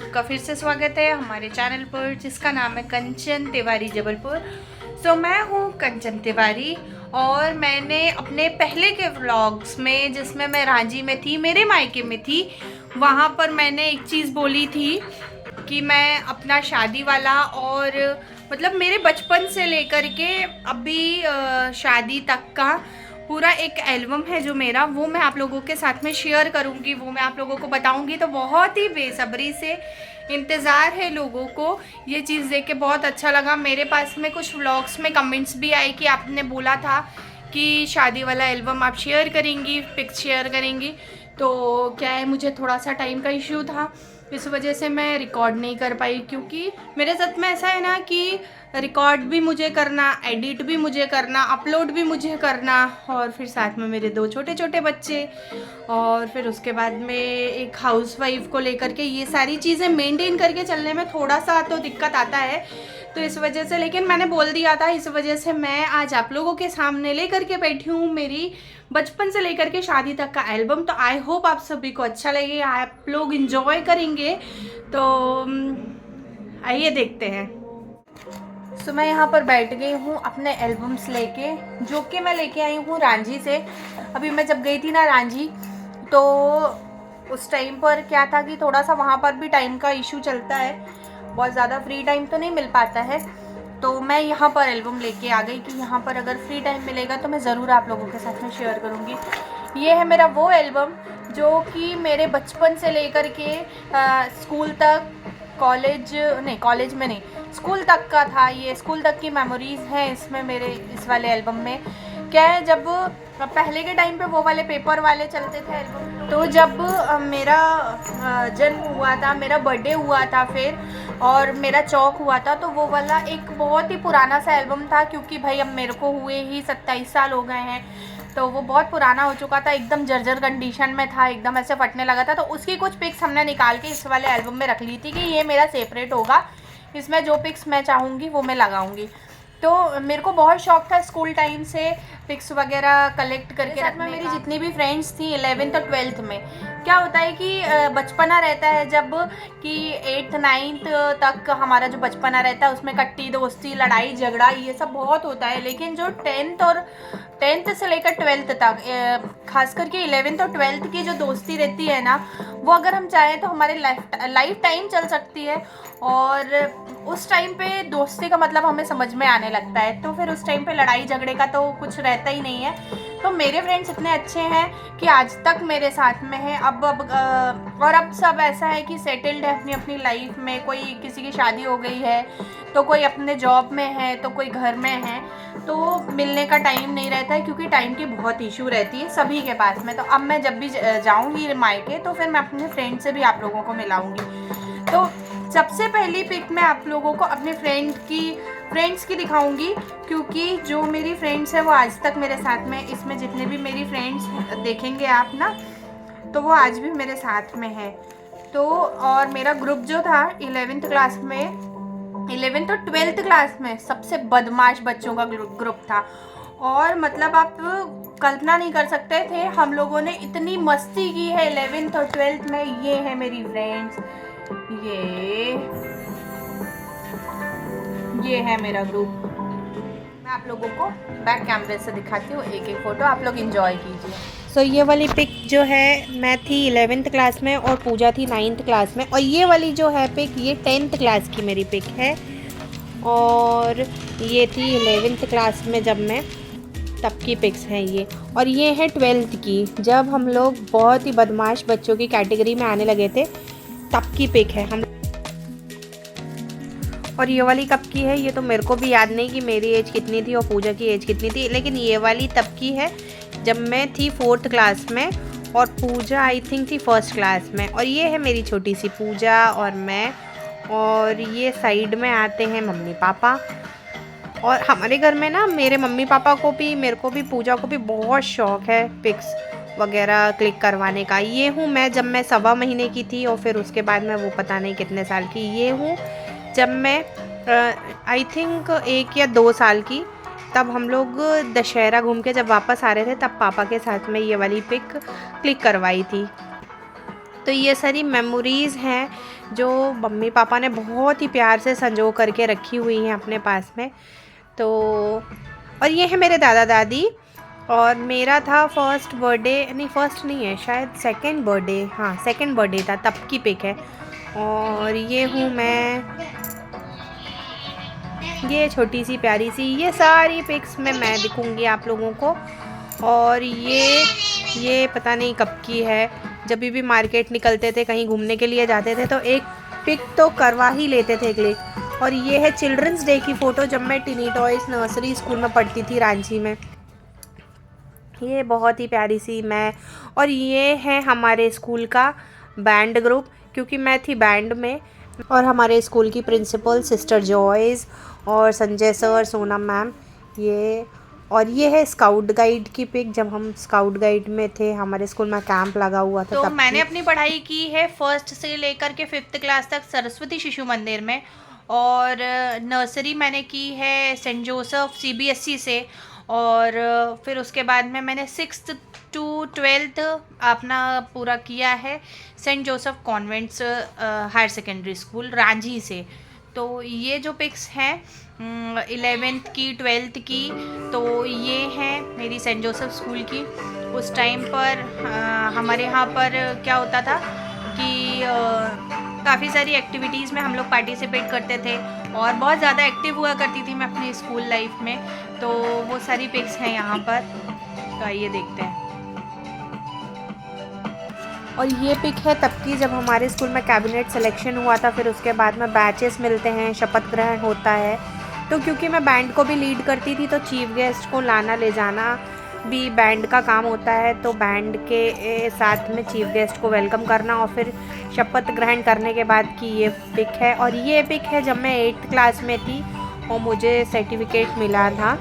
सबका फिर से स्वागत है हमारे चैनल पर जिसका नाम है कंचन तिवारी जबलपुर। सो मैं हूँ कंचन तिवारी और मैंने अपने पहले के व्लॉग्स में जिसमें मैं रांची में थी, मेरे मायके में थी, वहाँ पर मैंने एक चीज़ बोली थी कि मैं अपना शादी वाला और मतलब मेरे बचपन से लेकर के अभी शादी तक का पूरा एक एल्बम है जो मेरा, वो मैं आप लोगों के साथ में शेयर करूंगी, वो मैं आप लोगों को बताऊंगी। तो बहुत ही बेसब्री से इंतज़ार है लोगों को। ये चीज़ देख के बहुत अच्छा लगा। मेरे पास में कुछ व्लॉग्स में कमेंट्स भी आए कि आपने बोला था कि शादी वाला एल्बम आप शेयर करेंगी, पिक्स शेयर करेंगी। तो क्या है, मुझे थोड़ा सा टाइम का इश्यू था, इस वजह से मैं रिकॉर्ड नहीं कर पाई, क्योंकि मेरे साथ में ऐसा है ना कि रिकॉर्ड भी मुझे करना, एडिट भी मुझे करना, अपलोड भी मुझे करना, और फिर साथ में मेरे 2 छोटे छोटे बच्चे, और फिर उसके बाद में एक हाउसवाइफ को लेकर के ये सारी चीज़ें मेंटेन करके चलने में थोड़ा सा तो दिक्कत आता है। तो इस वजह से, लेकिन मैंने बोल दिया था, इस वजह से मैं आज आप लोगों के सामने लेकर के बैठी हूँ मेरी बचपन से लेकर के शादी तक का एल्बम। तो आई होप आप सभी को अच्छा लगे, आप लोग इंजॉय करेंगे। तो आइए देखते हैं। सो मैं यहाँ पर बैठ गई हूँ अपने एल्बम्स लेके, जो कि मैं लेके आई हूँ रांची से। अभी मैं जब गई थी ना रांची, तो उस टाइम पर क्या था कि थोड़ा सा वहाँ पर भी टाइम का इशू चलता है, बहुत ज़्यादा फ्री टाइम तो नहीं मिल पाता है। तो मैं यहाँ पर एल्बम लेके आ गई कि यहाँ पर अगर फ्री टाइम मिलेगा तो मैं ज़रूर आप लोगों के साथ में शेयर करूँगी। ये है मेरा वो एल्बम जो कि मेरे बचपन से लेकर के स्कूल तक, कॉलेज में नहीं, स्कूल तक का था। ये स्कूल तक की मेमोरीज़ हैं इसमें, मेरे इस वाले एल्बम में। क्या है, जब पहले के टाइम पे वो वाले पेपर वाले चलते थे एल्बम, तो जब मेरा जन्म हुआ था, मेरा बर्थडे हुआ था फिर, और मेरा चौक हुआ था, तो वो वाला एक बहुत ही पुराना सा एल्बम था, क्योंकि भाई अब मेरे को हुए ही 27 साल हो गए हैं, तो वो बहुत पुराना हो चुका था, एकदम जर्जर कंडीशन में था, एकदम ऐसे फटने लगा था। तो उसकी कुछ पिक्स हमने निकाल के इस वाले एल्बम में रख ली थी कि ये मेरा सेपरेट होगा, इसमें जो पिक्स मैं चाहूँगी वो मैं लगाऊंगी। तो मेरे को बहुत शौक था स्कूल टाइम से पिक्स वगैरह कलेक्ट करके रखने में। मेरी जितनी भी फ्रेंड्स थी 11th और 12th में, क्या होता है कि बचपना रहता है जब कि 8th 9th तक हमारा जो बचपना रहता है उसमें कट्टी दोस्ती, लड़ाई झगड़ा, ये सब बहुत होता है। लेकिन जो 10th से लेकर 12th तक, खास करके 11th और 12th की जो दोस्ती रहती है ना, वो अगर हम चाहें तो हमारे लाइफ टाइम चल सकती है। और उस टाइम पे दोस्ती का मतलब हमें समझ में आने लगता है, तो फिर उस टाइम पे लड़ाई झगड़े का तो कुछ रहता ही नहीं है। तो मेरे फ्रेंड्स इतने अच्छे हैं कि आज तक मेरे साथ में हैं। अब सब ऐसा है कि सेटल्ड है अपनी अपनी लाइफ में, कोई किसी की शादी हो गई है, तो कोई अपने जॉब में है, तो कोई घर में है, तो मिलने का टाइम नहीं रहता है, क्योंकि टाइम की बहुत इशू रहती है सभी के पास में। तो अब मैं जब भी जाऊँगी मायके, तो फिर मैं अपने फ्रेंड से भी आप लोगों को मिलाऊँगी। तो सबसे पहली पिक मैं आप लोगों को अपने फ्रेंड्स की दिखाऊंगी, क्योंकि जो मेरी फ्रेंड्स है वो आज तक मेरे साथ में, इसमें जितने भी मेरी फ्रेंड्स देखेंगे आप ना, तो वो आज भी मेरे साथ में है। तो और मेरा ग्रुप जो था 11th क्लास में, 11th और 12th क्लास में सबसे बदमाश बच्चों का ग्रुप था। और मतलब आप कल्पना नहीं कर सकते थे, हम लोगों ने इतनी मस्ती की है 11th और 12th में। ये है मेरी फ्रेंड्स, ये है मेरा ग्रुप। मैं आप लोगों को बैक कैमरे से दिखाती हूँ एक एक फ़ोटो, आप लोग एंजॉय कीजिए। सो ये वाली पिक जो है, मैं थी 11th क्लास में और पूजा थी 9th क्लास में, और ये वाली जो है पिक, ये 10th क्लास की मेरी पिक है, और ये थी 11th क्लास में जब मैं, तब की पिक्स हैं ये। और ये है 12th की, जब हम लोग बहुत ही बदमाश बच्चों की कैटेगरी में आने लगे थे, तब की पिक है हम। और ये वाली कब की है ये तो मेरे को भी याद नहीं कि मेरी एज कितनी थी और पूजा की एज कितनी थी, लेकिन ये वाली तब की है जब मैं थी 4th क्लास में और पूजा आई थिंक थी 1st क्लास में। और ये है मेरी छोटी सी पूजा और मैं, और ये साइड में आते हैं मम्मी पापा। और हमारे घर में ना, मेरे मम्मी पापा को भी, मेरे को भी, पूजा को भी बहुत शौक है पिक्स वगैरह क्लिक करवाने का। ये हूँ मैं जब मैं 1.25 महीने की थी, और फिर उसके बाद मैं वो पता नहीं कितने साल की। ये हूँ जब मैं आई थिंक 1 या 2 साल की, तब हम लोग दशहरा घूम के जब वापस आ रहे थे, तब पापा के साथ में ये वाली पिक क्लिक करवाई थी। तो ये सारी मेमोरीज़ हैं जो मम्मी पापा ने बहुत ही प्यार से संजो करके रखी हुई हैं अपने पास में। तो और ये है मेरे दादा दादी। और मेरा था फर्स्ट बर्थडे, नहीं फर्स्ट नहीं है शायद सेकंड बर्थडे, हाँ सेकंड बर्थडे था, तब की पिक है। और ये हूँ मैं, ये छोटी सी प्यारी सी, ये सारी पिक्स में मैं दिखूँगी आप लोगों को। और ये पता नहीं कब की है, जब भी मार्केट निकलते थे कहीं घूमने के लिए जाते थे तो एक पिक तो करवा ही लेते थे क्लिक। और ये है चिल्ड्रंस डे की फ़ोटो जब मैं टिनी टॉयज़ नर्सरी स्कूल में पढ़ती थी रांची में। ये बहुत ही प्यारी सी मैं, और ये है हमारे स्कूल का बैंड ग्रुप, क्योंकि मैं थी बैंड में। और हमारे स्कूल की प्रिंसिपल सिस्टर जॉयज़ और संजय सर, सोना मैम, ये। और ये है स्काउट गाइड की पिक, जब हम स्काउट गाइड में थे, हमारे स्कूल में कैंप लगा हुआ था। तो मैंने अपनी पढ़ाई की है फर्स्ट से लेकर के 5th क्लास तक सरस्वती शिशु मंदिर में, और नर्सरी मैंने की है सेंट जोसेफ CBSE से। और फिर उसके बाद में मैंने 6th to 12th अपना पूरा किया है Saint Joseph convent's higher secondary school Ranjhi से। तो ये जो पिक्स हैं 11th की 12th की, तो ये हैं मेरी सेंट जोसेफ स्कूल की। उस टाइम पर हमारे यहाँ पर क्या होता था कि काफ़ी सारी एक्टिविटीज़ में हम लोग पार्टिसिपेट करते थे, और बहुत ज़्यादा एक्टिव हुआ करती थी मैं अपनी स्कूल लाइफ में। तो वो सारी पिक्स हैं यहाँ पर, तो आइए देखते हैं। और ये पिक है तब की जब हमारे स्कूल में कैबिनेट सिलेक्शन हुआ था, फिर उसके बाद में बैचेस मिलते हैं, शपथ ग्रहण होता है। तो क्योंकि मैं बैंड को भी लीड करती थी तो चीफ गेस्ट को लाना ले जाना भी बैंड का काम होता है। तो बैंड के साथ में चीफ गेस्ट को वेलकम करना और फिर शपथ ग्रहण करने के बाद की ये पिक है। और ये पिक है जब मैं 8th क्लास में थी और मुझे सर्टिफिकेट मिला था।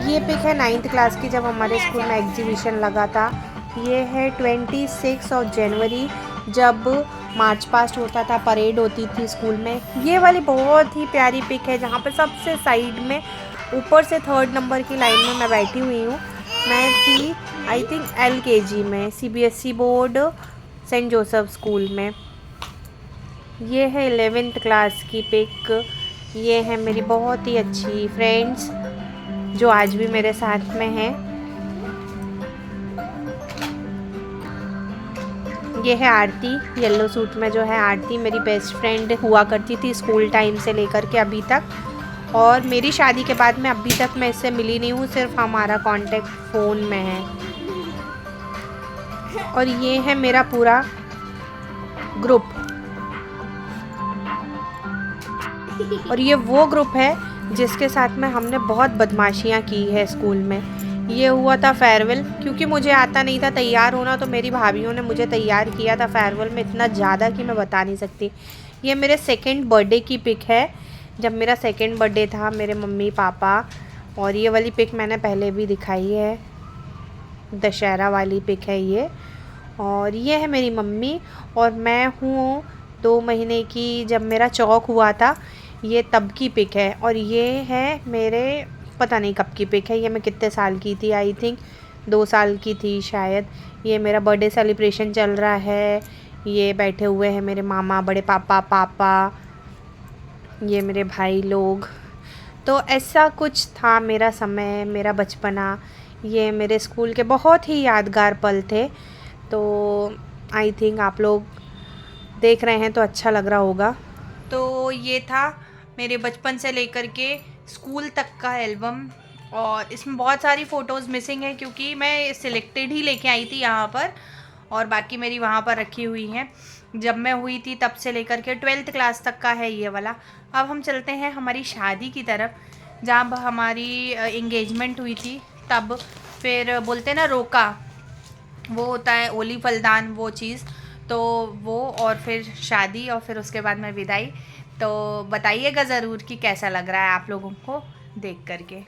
ये पिक है 9th क्लास की, जब हमारे स्कूल में एग्जीबिशन लगा था। ये है 26 जनवरी जब मार्च पास्ट होता था, परेड होती थी स्कूल में। ये वाली बहुत ही प्यारी पिक है जहाँ पर सबसे साइड में ऊपर से 3rd नंबर की लाइन में मैं बैठी हुई हूँ। मैं थी आई थिंक LKG में, CBSE board Saint Joseph school में। ये है 11th क्लास की पिक। ये है मेरी बहुत ही अच्छी फ्रेंड्स जो आज भी मेरे साथ में हैं। ये है आरती, येलो सूट में जो है आरती मेरी बेस्ट फ्रेंड हुआ करती थी स्कूल टाइम से लेकर के अभी तक। और मेरी शादी के बाद में अभी तक मैं इससे मिली नहीं हूँ, सिर्फ हमारा कांटेक्ट फ़ोन में है। और ये है मेरा पूरा ग्रुप, और ये वो ग्रुप है जिसके साथ में हमने बहुत बदमाशियाँ की है स्कूल में। ये हुआ था फेयरवेल, क्योंकि मुझे आता नहीं था तैयार होना, तो मेरी भाभीयों ने मुझे तैयार किया था फेयरवेल में इतना ज़्यादा कि मैं बता नहीं सकती। ये मेरे 2nd बर्थडे की पिक है, जब मेरा 2nd बर्थडे था, मेरे मम्मी पापा। और ये वाली पिक मैंने पहले भी दिखाई है, दशहरा वाली पिक है ये। और ये है मेरी मम्मी, और मैं हूँ 2 महीने की जब मेरा चौक हुआ था, ये तब की पिक है। और ये है मेरे पता नहीं कब की पिक है, ये मैं कितने साल की थी, आई थिंक 2 साल की थी शायद। ये मेरा बर्थडे सेलिब्रेशन चल रहा है, ये बैठे हुए हैं मेरे मामा, बड़े पापा, ये मेरे भाई लोग। तो ऐसा कुछ था मेरा समय, मेरा बचपना। ये मेरे स्कूल के बहुत ही यादगार पल थे। तो आई थिंक आप लोग देख रहे हैं तो अच्छा लग रहा होगा। तो ये था मेरे बचपन से लेकर के स्कूल तक का एल्बम, और इसमें बहुत सारी फ़ोटोज़ मिसिंग है क्योंकि मैं सिलेक्टेड ही लेके आई थी यहाँ पर, और बाकी मेरी वहाँ पर रखी हुई हैं जब मैं हुई थी तब से लेकर के 12th क्लास तक का है ये वाला। अब हम चलते हैं हमारी शादी की तरफ, जब हमारी इंगेजमेंट हुई थी तब फिर बोलते ना रोका, वो होता है ओली फलदान वो चीज़, तो वो, और फिर शादी, और फिर उसके बाद में विदाई। तो बताइएगा ज़रूर कि कैसा लग रहा है आप लोगों को देख करके।